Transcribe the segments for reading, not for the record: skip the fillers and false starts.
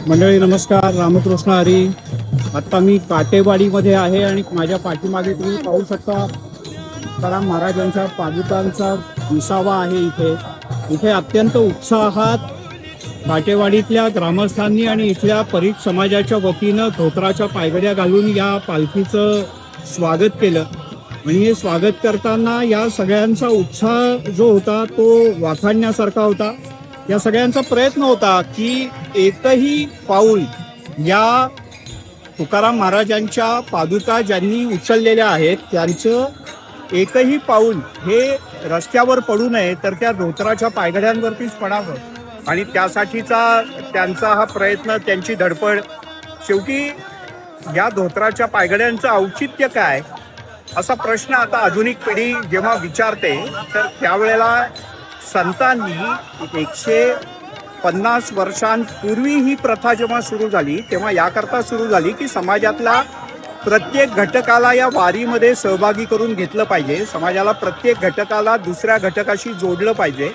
मंडळी नमस्कार, रामकृष्ण हरी. आता मी काटेवाडीमध्ये आहे आणि माझ्या पाठीमागे तुम्ही पाहू शकता तुकाराम महाराजांच्या पादुकांचा विसावा आहे. इथे अत्यंत उत्साहात काटेवाडीतल्या ग्रामस्थांनी आणि इथल्या परीट समाजाच्या वतीनं धोत्राच्या पायघड्या घालून या पालखीचं स्वागत केलं. आणि हे स्वागत करताना या सगळ्यांचा उत्साह जो होता तो वाखाणण्यासारखा होता. या सगळ्यांचा प्रयत्न होता की एकही पाऊल या तुकाराम महाराजांच्या पादुका ज्यांनी उचललेल्या आहेत त्यांचं एकही पाऊल हे रस्त्यावर पडू नये, तर त्या धोत्राच्या पायघड्यांवरतीच पडावं. आणि त्यासाठीचा त्यांचा हा प्रयत्न, त्यांची धडपड. शेवटी या धोत्राच्या पायघड्यांचं औचित्य काय असा प्रश्न आता आधुनिक पिढी जेव्हा विचारते, तर त्यावेळेला संतांनी 150 वर्षांपूर्वी ही प्रथा जेव्हा सुरू झाली तेव्हा याकरता सुरू झाली की समाजातला प्रत्येक घटकाला या वारीमध्ये सहभागी करून घेतलं पाहिजे. समाजाला प्रत्येक घटकाला दुसऱ्या घटकाशी जोडलं पाहिजे.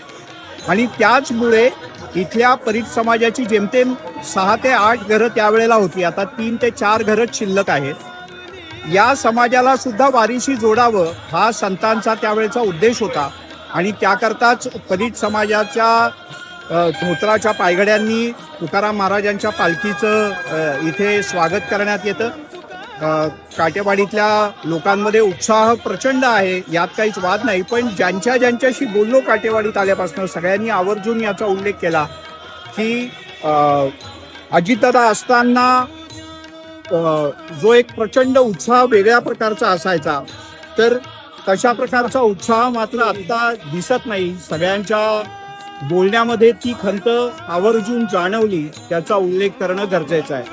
आणि त्याचमुळे इथल्या परीट समाजाची जेमतेम 6 ते 8 घरं त्यावेळेला होती. आता 3 ते 4 घरं शिल्लक आहेत. या समाजाला सुद्धा वारीशी जोडावं हा संतांचा त्यावेळेचा उद्देश होता. आणि त्याकरताच परीट समाजाच्या धोत्राच्या पायघड्यांनी तुकाराम महाराजांच्या पालखीचं इथे स्वागत करण्यात येतं. काटेवाडीतल्या लोकांमध्ये उत्साह प्रचंड आहे, यात काहीच वाद नाही. पण ज्यांच्याशी बोललो काटेवाडीत आल्यापासून सगळ्यांनी आवर्जून याचा उल्लेख केला की अजितदादा असताना जो एक प्रचंड उत्साह वेगळ्या प्रकारचा असायचा, तर तशा प्रकारचा उत्साह मात्र आता दिसत नाही. सगळ्यांच्या बोलण्यामध्ये ती खंत आवर्जून जाणवली, त्याचा उल्लेख करणं गरजेचं आहे.